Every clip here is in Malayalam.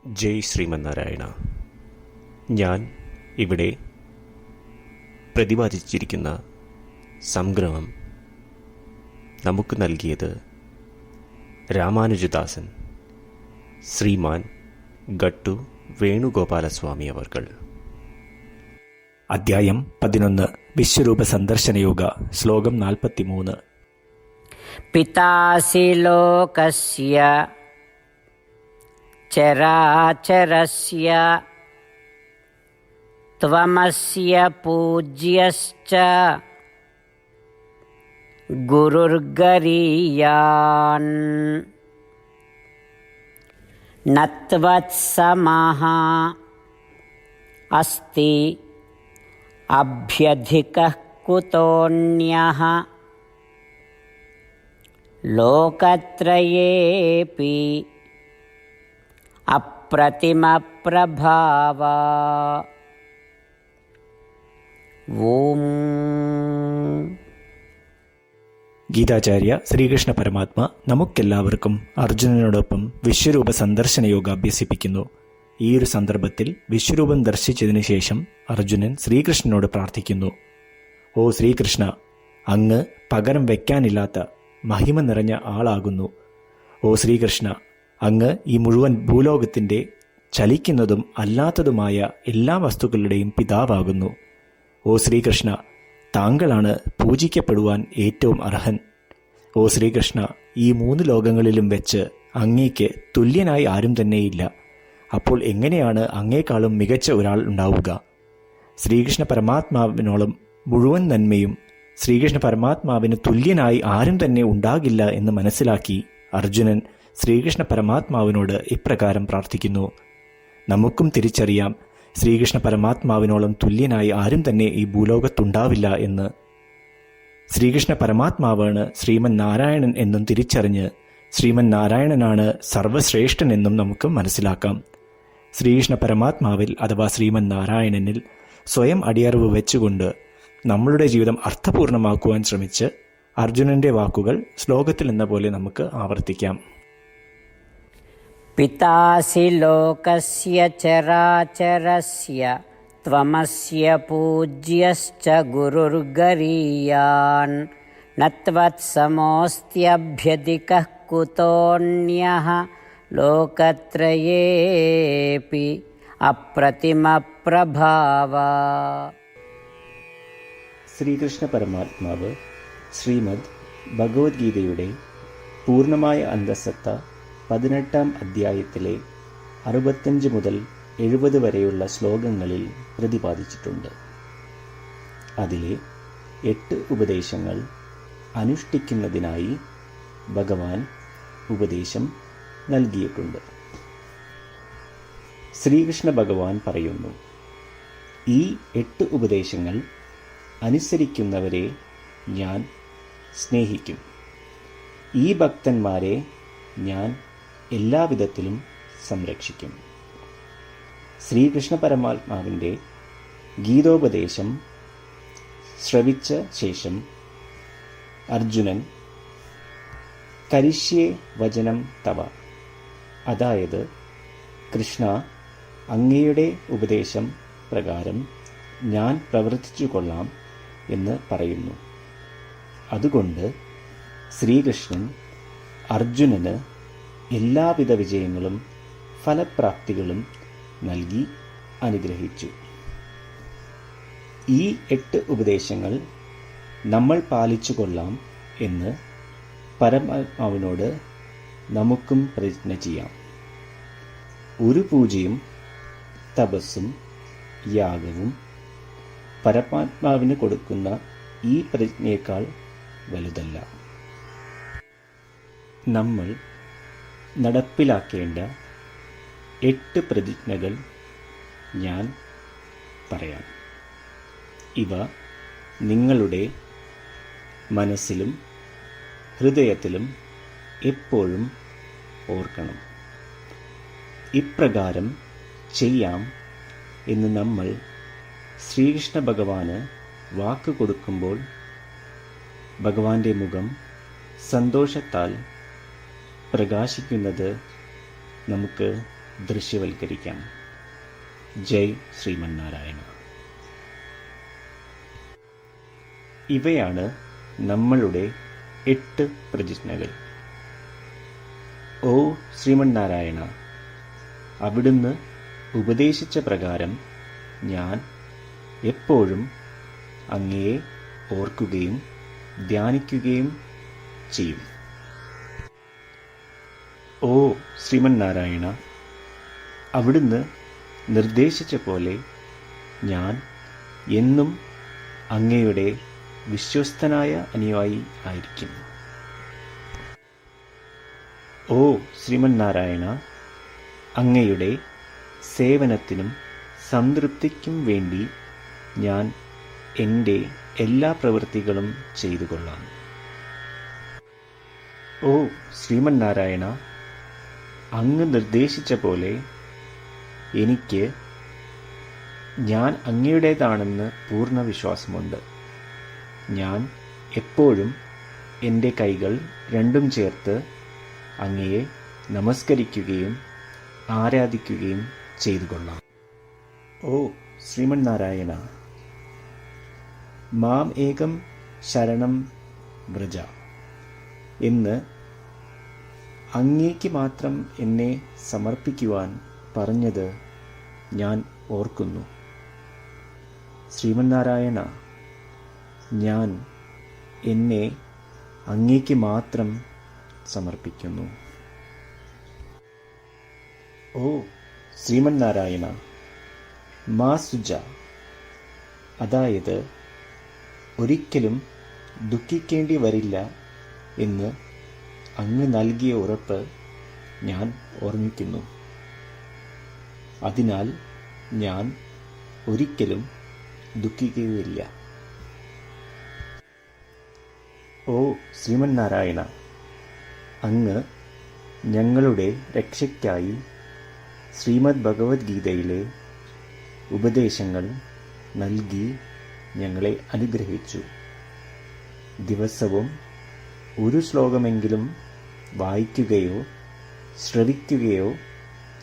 ജയ് ശ്രീമന്നാരായണ. ഞാൻ ഇവിടെ പ്രതിപാദിച്ചിരിക്കുന്ന സംഗ്രഹം നമുക്ക് നൽകിയത് രാമാനുജദാസൻ ശ്രീമാൻ ഗട്ടു വേണുഗോപാലസ്വാമി അവർകൾ. അധ്യായം 11 വിശ്വരൂപ സന്ദർശനയോഗ. ശ്ലോകം 43. പിതാസി ലോകസ്യ ചരാചരസ്യ ത്വമസ്യ പൂജ്യശ്ച ഗുരുർഗരീയാൻ നത്വത്സമഃ അസ്തി അഭ്യധികഃ കുതോന്യഃ ലോകത്രയേപി അപ്രതിമപ്രഭാവ. ഓം. ഗീതാചാര്യ ശ്രീകൃഷ്ണ പരമാത്മ നമുക്കെല്ലാവർക്കും അർജുനനോടൊപ്പം വിശ്വരൂപ സന്ദർശന യോഗ അഭ്യസിപ്പിക്കുന്നു. ഈ ഒരു സന്ദർഭത്തിൽ വിശ്വരൂപം ദർശിച്ചതിനു ശേഷം അർജുനൻ ശ്രീകൃഷ്ണനോട് പ്രാർത്ഥിക്കുന്നു. ഓ ശ്രീകൃഷ്ണ, അങ്ങ് പകരം വയ്ക്കാനില്ലാത്ത മഹിമ നിറഞ്ഞ ആളാകുന്നു. ഓ ശ്രീകൃഷ്ണ, അങ്ങ് ഈ മുഴുവൻ ഭൂലോകത്തിൻ്റെ ചലിക്കുന്നതും അല്ലാത്തതുമായ എല്ലാ വസ്തുക്കളുടെയും പിതാവാകുന്നു. ഓ ശ്രീകൃഷ്ണ, താങ്കളാണ് പൂജിക്കപ്പെടുവാൻ ഏറ്റവും അർഹൻ. ഓ ശ്രീകൃഷ്ണ, ഈ 3 ലോകങ്ങളിലും വെച്ച് അങ്ങേക്ക് തുല്യനായി ആരും തന്നെയില്ല. അപ്പോൾ എങ്ങനെയാണ് അങ്ങേക്കാളും മികച്ച ഒരാൾ ഉണ്ടാവുക? ശ്രീകൃഷ്ണ പരമാത്മാവിനോളം മുഴുവൻ നന്മയും ശ്രീകൃഷ്ണ പരമാത്മാവിന് തുല്യനായി ആരും തന്നെ ഉണ്ടാകില്ല എന്ന് മനസ്സിലാക്കി അർജുനൻ ശ്രീകൃഷ്ണ പരമാത്മാവിനോട് ഇപ്രകാരം പ്രാർത്ഥിക്കുന്നു. നമുക്കും തിരിച്ചറിയാം, ശ്രീകൃഷ്ണ പരമാത്മാവിനോളം തുല്യനായി ആരും തന്നെ ഈ ഭൂലോകത്തുണ്ടാവില്ല എന്ന്. ശ്രീകൃഷ്ണ പരമാത്മാവാണ് ശ്രീമൻ നാരായണൻ എന്നും തിരിച്ചറിഞ്ഞ് ശ്രീമൻ നാരായണനാണ് സർവശ്രേഷ്ഠൻ എന്നും നമുക്ക് മനസ്സിലാക്കാം. ശ്രീകൃഷ്ണ പരമാത്മാവിൽ അഥവാ ശ്രീമൻ നാരായണനിൽ സ്വയം അടിയറിവ് വെച്ചുകൊണ്ട് നമ്മളുടെ ജീവിതം അർത്ഥപൂർണമാക്കുവാൻ ശ്രമിച്ച് അർജുനന്റെ വാക്കുകൾ ശ്ലോകത്തിൽ എന്ന പോലെ നമുക്ക് ആവർത്തിക്കാം. പിതാസി ലോകസ്യ ചരാചരസ്യ ത്വമസ്യ പൂജ്യശ്ച ഗുരുർഗരീയാൻ നത്വത്സമോസ്ത്യഭ്യധികഃ കുതോന്യഃ ലോകത്രയേപി അപ്രതിമപ്രഭാവ. ശ്രീകൃഷ്ണ പരമാത്മാവ് ശ്രീമദ് ഭഗവത്ഗീതയുടെ പൂർണ്ണമായ അന്തസത്ത 18-ാം അധ്യായത്തിലെ 65 മുതൽ 70 വരെയുള്ള ശ്ലോകങ്ങളിൽ പ്രതിപാദിച്ചിട്ടുണ്ട്. അതിലെ 8 ഉപദേശങ്ങൾ അനുഷ്ഠിക്കുന്നതിനായി ഭഗവാൻ ഉപദേശം നൽകിയിട്ടുണ്ട്. ശ്രീകൃഷ്ണ ഭഗവാൻ പറയുന്നു, ഈ 8 ഉപദേശങ്ങൾ അനുസരിക്കുന്നവരെ ഞാൻ സ്നേഹിക്കും. ഈ ഭക്തന്മാരെ ഞാൻ എല്ലാവിധത്തിലും സംരക്ഷിക്കും. ശ്രീകൃഷ്ണ പരമാത്മാവിൻ്റെ ഗീതോപദേശം ശ്രവിച്ച ശേഷം അർജുനൻ കരിഷ്യേ വചനം തവ, അതായത് കൃഷ്ണ, അങ്ങയുടെ ഉപദേശം പ്രകാരം ഞാൻ പ്രവർത്തിച്ചു കൊള്ളാം എന്ന് പറയുന്നു. അതുകൊണ്ട് ശ്രീകൃഷ്ണൻ അർജുനന് എല്ലാവിധ വിജയങ്ങളും ഫലപ്രാപ്തികളും നൽകി അനുഗ്രഹിച്ചു. ഈ 8 ഉപദേശങ്ങൾ നമ്മൾ പാലിച്ചു കൊള്ളാം എന്ന് പരമാത്മാവിനോട് നമുക്കും പ്രതിജ്ഞ ചെയ്യാം. ഒരു പൂജയും തപസ്സും യാഗവും പരമാത്മാവിന് കൊടുക്കുന്ന ഈ പ്രതിജ്ഞയേക്കാൾ വലുതല്ല. നമ്മൾ നടപ്പിലാക്കേണ്ട 8 പ്രതിജ്ഞകൾ ഞാൻ പറയാം. ഇവ നിങ്ങളുടെ മനസ്സിലും ഹൃദയത്തിലും എപ്പോഴും ഓർക്കണം. ഇപ്രകാരം ചെയ്യാം എന്ന് നമ്മൾ ശ്രീകൃഷ്ണ ഭഗവാന് വാക്ക് കൊടുക്കുമ്പോൾ ഭഗവാന്റെ മുഖം സന്തോഷത്താൽ പ്രകാശിക്കുന്നത് നമുക്ക് ദൃശ്യവൽക്കരിക്കാം. ജയ് ശ്രീമന്നാരായണ. ഇവയാണ് നമ്മളുടെ 8 പ്രതിജ്ഞകൾ. ഓ ശ്രീമന്നാരായണ, അവിടുന്ന് ഉപദേശിച്ച പ്രകാരം ഞാൻ എപ്പോഴും അങ്ങയെ ഓർക്കുകയും ധ്യാനിക്കുകയും ചെയ്യും. ഓ ശ്രീമന്നാരായണ, അവിടുന്ന് നിർദ്ദേശിച്ച പോലെ ഞാൻ എന്നും അങ്ങയുടെ വിശ്വസ്തനായ അനുയായി ആയിരിക്കും. ഓ ശ്രീമന്നാരായണ, അങ്ങയുടെ സേവനത്തിനും സംതൃപ്തിക്കും വേണ്ടി ഞാൻ എൻ്റെ എല്ലാ പ്രവൃത്തികളും ചെയ്തുകൊള്ളാം. ഓ ശ്രീമന്നാരായണ, അങ്ങ് നിർദ്ദേശിച്ച പോലെ എനിക്ക് ഞാൻ അങ്ങയുടേതാണെന്ന് പൂർണ്ണ വിശ്വാസമുണ്ട്. ഞാൻ എപ്പോഴും എൻ്റെ കൈകൾ രണ്ടും ചേർത്ത് അങ്ങയെ നമസ്കരിക്കുകയും ആരാധിക്കുകയും ചെയ്തുകൊള്ളാം. ഓ ശ്രീമന്നാരായണ, മാം ഏകം ശരണം വ്രജ എന്ന് അങ്ങേക്ക് മാത്രം എന്നെ സമർപ്പിക്കുവാൻ പറഞ്ഞത് ഞാൻ ഓർക്കുന്നു. ശ്രീമന്നാരായണ, ഞാൻ എന്നെ അങ്ങേക്ക് മാത്രം സമർപ്പിക്കുന്നു. ഓ ശ്രീമന്നാരായണ, മാ സുജ, അതായത് ഒരിക്കലും ദുഃഖിക്കേണ്ടി വരില്ല എന്ന് അങ്ങ് നൽകിയ ഉറപ്പ് ഞാൻ ഓർമ്മിക്കുന്നു. അതിനാൽ ഞാൻ ഒരിക്കലും ദുഃഖിക്കുകയില്ല. ഓ ശ്രീമന്നാരായണ, അങ്ങ് ഞങ്ങളുടെ രക്ഷയ്ക്കായി ശ്രീമദ് ഭഗവത്ഗീതയിലെ ഉപദേശങ്ങൾ നൽകി ഞങ്ങളെ അനുഗ്രഹിച്ചു. ദിവസവും ഒരു ശ്ലോകമെങ്കിലും വായിക്കുകയോ ശ്രവിക്കുകയോ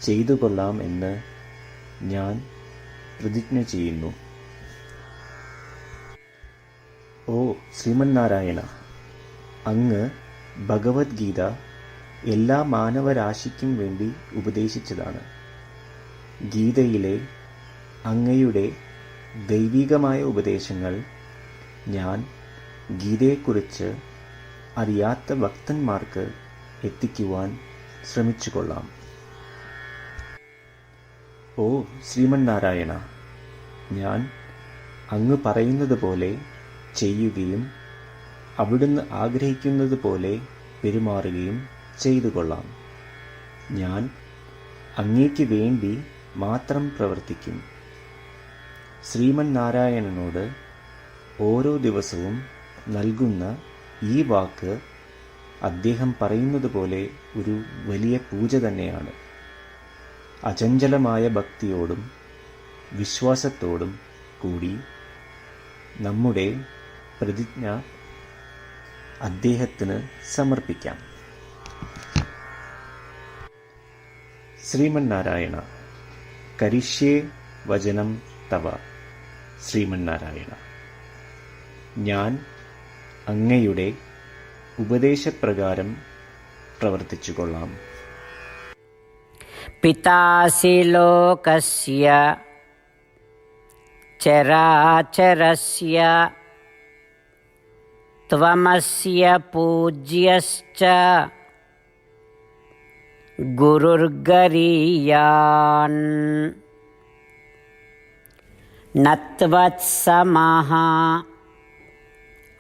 ചെയ്തുകൊള്ളാം എന്ന് ഞാൻ പ്രതിജ്ഞ ചെയ്യുന്നു. ഓ ശ്രീമന്നാരായണ, അങ്ങ് ഭഗവത്ഗീത എല്ലാ മാനവരാശിക്കും വേണ്ടി ഉപദേശിച്ചതാണ്. ഗീതയിലെ അങ്ങയുടെ ദൈവികമായ ഉപദേശങ്ങൾ ഞാൻ ഗീതയെക്കുറിച്ച് അറിയാത്ത ഭക്തന്മാർക്ക് എത്തിക്കുവാൻ ശ്രമിച്ചുകൊള്ളാം. ഓ ശ്രീമന്നാരായണ, ഞാൻ അങ്ങ് പറയുന്നത് പോലെ ചെയ്യുകയും അവിടുന്ന് ആഗ്രഹിക്കുന്നത് പോലെ പെരുമാറുകയും ചെയ്തുകൊള്ളാം. ഞാൻ അങ്ങേക്ക് വേണ്ടി മാത്രം പ്രവർത്തിക്കും. ശ്രീമന്നാരായണനോട് ഓരോ ദിവസവും നൽകുന്ന ഈ വാക്ക് അദ്ദേഹം പറയുന്നത് പോലെ ഒരു വലിയ പൂജ തന്നെയാണ്. അചഞ്ചലമായ ഭക്തിയോടും വിശ്വാസത്തോടും കൂടി നമ്മുടെ പ്രതിജ്ഞ അദ്ദേഹത്തിന് സമർപ്പിക്കാം. ശ്രീമന്നാരായണ, കരിഷ്യേ വചനം തവ. ശ്രീമന്നാരായണ, ഞാൻ അങ്ങയുടെ ഉപദേശപ്രകാരം പ്രവർത്തിച്ചുകൊള്ളാം. പിതാസി ലോകസ്യ ചരാചരസ്യ ത്വമസ്യ പൂജ്യശ്ച ഗുരുർഗരീയാൻ നത്വത്സമഃ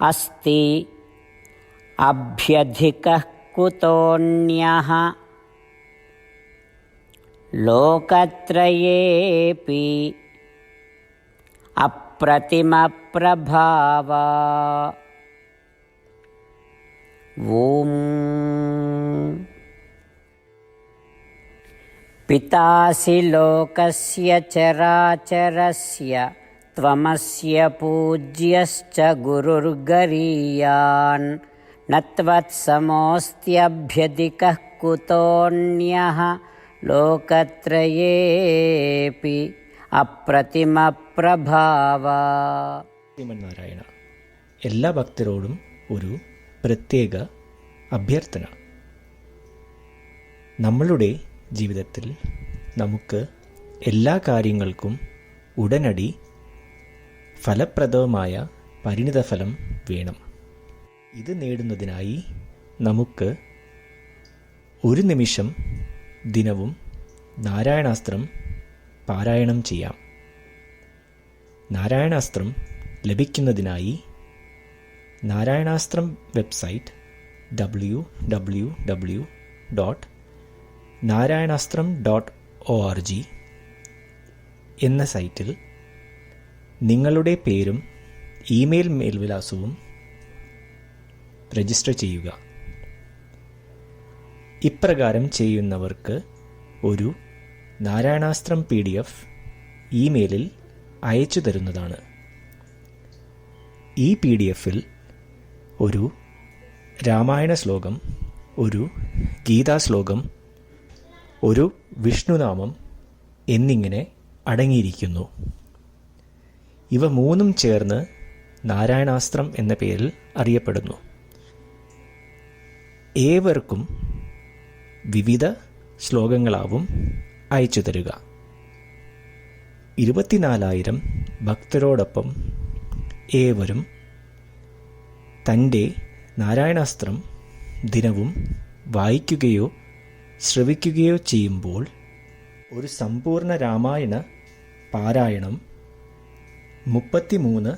അസ്തി അഭ്യധികഃ കുതോന്യഃ ലോകത്രയേപി അപ്രതിമപ്രഭാവ. ഓം പിതാസി ലോകസ്യ ചരാചരസ്യ ത്വമസ്യ പൂജ്യശ്ച ഗുരുർഗരീയാൻ നത്വത്സമോസ്ത്യഭ്യധികഃ കുതോന്യഃ ലോകത്രയേപി അപ്രതിമപ്രഭാവ. ശ്രീമന്നാരായണ, എല്ലാ ഭക്തരോടും ഒരു പ്രത്യേക അഭ്യർത്ഥന. നമ്മളുടെ ജീവിതത്തിൽ നമുക്ക് എല്ലാ കാര്യങ്ങൾക്കും ഉടനടി ഫലപ്രദമായ പരിണിതഫലം വേണം. ഇത് നേടുന്നതിനായി നമുക്ക് ഒരു നിമിഷം ദിനവും നാരായണാസ്ത്രം പാരായണം ചെയ്യാം. നാരായണാസ്ത്രം ലഭിക്കുന്നതിനായി നാരായണാസ്ത്രം വെബ്സൈറ്റ് www.narayanaastram.org എന്ന സൈറ്റിൽ നിങ്ങളുടെ പേരും ഇമെയിൽ മേൽവിലാസവും രജിസ്റ്റർ ചെയ്യുക. ഇപ്രകാരം ചെയ്യുന്നവർക്ക് ഒരു നാരായണാസ്ത്രം PDF ഇമെയിലിൽ അയച്ചു തരുന്നതാണ്. ഈ PDF-ൽ ഒരു രാമായണ ശ്ലോകം, ഒരു ഗീതാശ്ലോകം, ഒരു വിഷ്ണുനാമം എന്നിങ്ങനെ അടങ്ങിയിരിക്കുന്നു. ഇവ മൂന്നും ചേർന്ന് നാരായണാസ്ത്രം എന്ന പേരിൽ അറിയപ്പെടുന്നു. ഏവർക്കും വിവിധ ശ്ലോകങ്ങളാവും അയച്ചു തരിക. 24,000 ഭക്തരോടൊപ്പം ഏവരും തൻ്റെ നാരായണാസ്ത്രം ദിനവും വായിക്കുകയോ ശ്രവിക്കുകയോ ചെയ്യുമ്പോൾ ഒരു സമ്പൂർണ്ണ രാമായണ പാരായണം, 33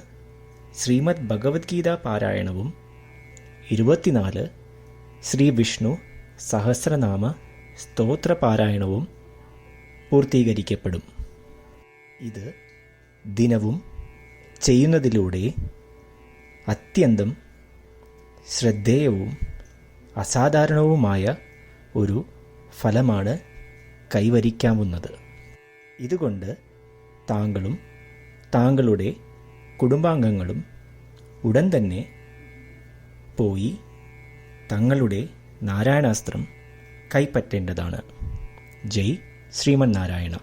ശ്രീമദ് ഭഗവത്ഗീത പാരായണവും 24 ശ്രീ വിഷ്ണു സഹസ്രനാമ സ്തോത്ര പാരായണവും പൂർത്തീകരിക്കപ്പെടും. ഇത് ദിനവും ചെയ്യുന്നതിലൂടെ അത്യന്തം ശ്രദ്ധേയവും അസാധാരണവുമായ ഒരു ഫലമാണ് കൈവരിക്കാവുന്നത്. ഇതുകൊണ്ട് താങ്കളും താങ്കളുടെ കുടുംബാംഗങ്ങളും ഉടൻ തന്നെ പോയി തങ്ങളുടെ നാരായണാസ്ത്രം കൈപ്പറ്റേണ്ടതാണ്. ജയ് ശ്രീമന്നാരായണ.